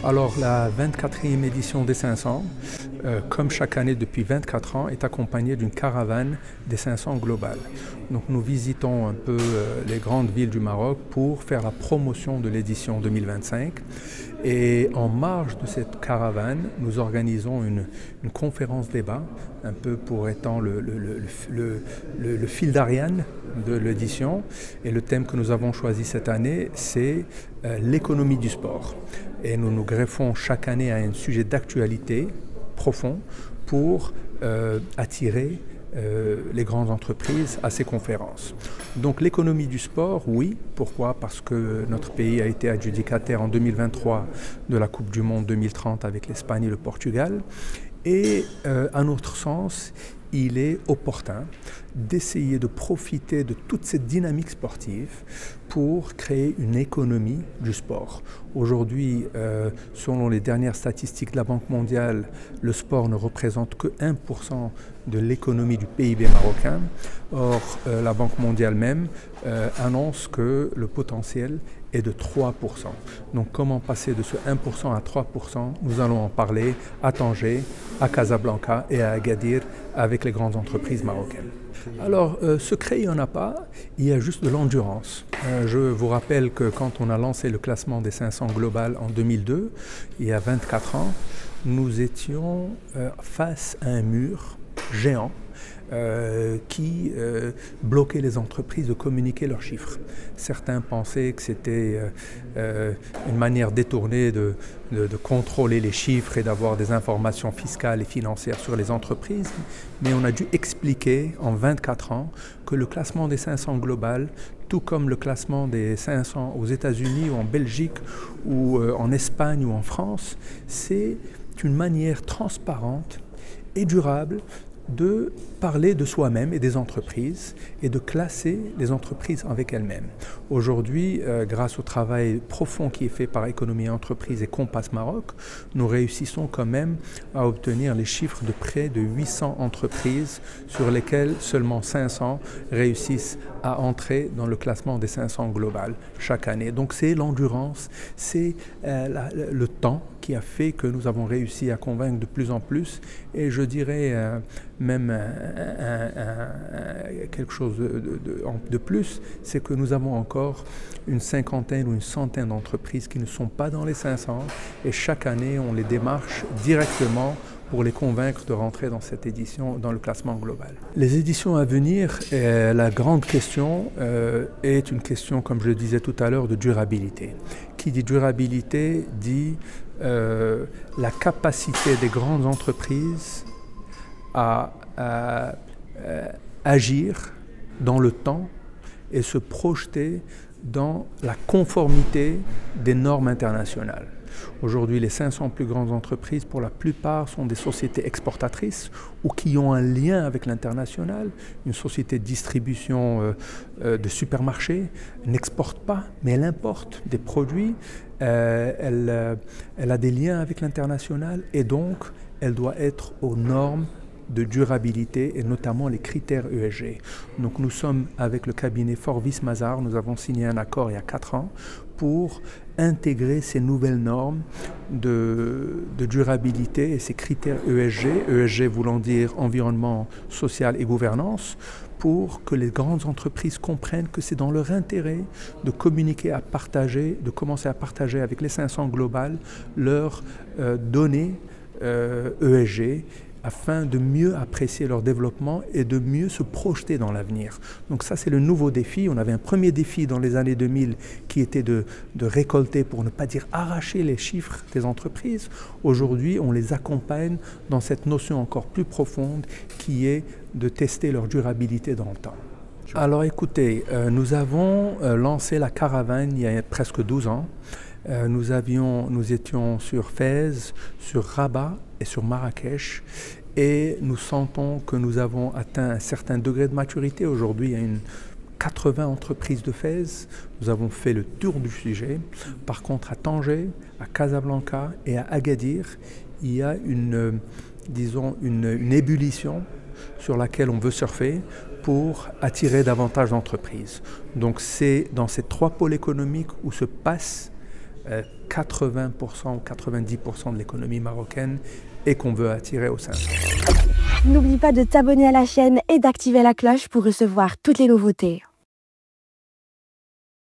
Alors la 24e édition des 500, comme chaque année depuis 24 ans, est accompagnée d'une caravane des 500 globales. Donc nous visitons un peu les grandes villes du Maroc pour faire la promotion de l'édition 2025. Et en marge de cette caravane, nous organisons une conférence débat, un peu pour étant le fil d'Ariane de l'édition. Et le thème que nous avons choisi cette année, c'est l'économie du sport. Et nous nous greffons chaque année à un sujet d'actualité profond pour attirer les grandes entreprises à ces conférences. Donc l'économie du sport, oui. Pourquoi? Parce que notre pays a été adjudicataire en 2023 de la Coupe du Monde 2030 avec l'Espagne et le Portugal. Et à notre sens, il est opportun d'essayer de profiter de toute cette dynamique sportive pour créer une économie du sport. Aujourd'hui, selon les dernières statistiques de la Banque mondiale, le sport ne représente que 1% de l'économie du PIB marocain. Or, la Banque mondiale même annonce que le potentiel est de 3%. Donc comment passer de ce 1% à 3%? Nous allons en parler à Tanger, à Casablanca et à Agadir avec les grandes entreprises marocaines. Alors, secret, il n'y en a pas, il y a juste de l'endurance. Je vous rappelle que quand on a lancé le classement des 500 globales en 2002, il y a 24 ans, nous étions face à un mur géant qui bloquait les entreprises de communiquer leurs chiffres. Certains pensaient que c'était une manière détournée de contrôler les chiffres et d'avoir des informations fiscales et financières sur les entreprises, mais on a dû expliquer en 24 ans que le classement des 500 globales, tout comme le classement des 500 aux États-Unis ou en Belgique ou en Espagne ou en France, c'est une manière transparente et durable de parler de soi-même et des entreprises et de classer les entreprises avec elles-mêmes. Aujourd'hui, grâce au travail profond qui est fait par Économie et Entreprises et Compass Maroc, nous réussissons quand même à obtenir les chiffres de près de 800 entreprises sur lesquelles seulement 500 réussissent à entrer dans le classement des 500 globales chaque année. Donc c'est l'endurance, c'est le temps qui a fait que nous avons réussi à convaincre de plus en plus, et je dirais même quelque chose de plus, c'est que nous avons encore une cinquantaine ou une centaine d'entreprises qui ne sont pas dans les 500, et chaque année on les démarche directement pour les convaincre de rentrer dans cette édition, dans le classement global. Les éditions à venir, la grande question est une question, comme je le disais tout à l'heure, de durabilité. Qui dit durabilité dit la capacité des grandes entreprises à agir dans le temps et se projeter dans la conformité des normes internationales. Aujourd'hui, les 500 plus grandes entreprises, pour la plupart, sont des sociétés exportatrices ou qui ont un lien avec l'international. Une société de distribution de supermarchés n'exporte pas, mais elle importe des produits. Elle a des liens avec l'international et donc elle doit être aux normes de durabilité et notamment les critères ESG. Donc nous sommes avec le cabinet Forvis Mazars, nous avons signé un accord il y a 4 ans pour intégrer ces nouvelles normes de durabilité et ces critères ESG, ESG voulant dire environnement, social et gouvernance, pour que les grandes entreprises comprennent que c'est dans leur intérêt de communiquer, à partager, de commencer à partager avec les 500 globales leurs données ESG, afin de mieux apprécier leur développement et de mieux se projeter dans l'avenir. Donc ça, c'est le nouveau défi. On avait un premier défi dans les années 2000 qui était de récolter, pour ne pas dire arracher les chiffres des entreprises. Aujourd'hui, on les accompagne dans cette notion encore plus profonde qui est de tester leur durabilité dans le temps. Alors écoutez, nous avons lancé la caravane il y a presque 12 ans. Nous étions sur Fès, sur Rabat et sur Marrakech, et nous sentons que nous avons atteint un certain degré de maturité. Aujourd'hui, il y a 80 entreprises de Fès. Nous avons fait le tour du sujet. Par contre, à Tanger, à Casablanca et à Agadir, il y a une ébullition sur laquelle on veut surfer pour attirer davantage d'entreprises. Donc c'est dans ces 3 pôles économiques où se passe 80% ou 90% de l'économie marocaine et qu'on veut attirer au 500. N'oublie pas de t'abonner à la chaîne et d'activer la cloche pour recevoir toutes les nouveautés.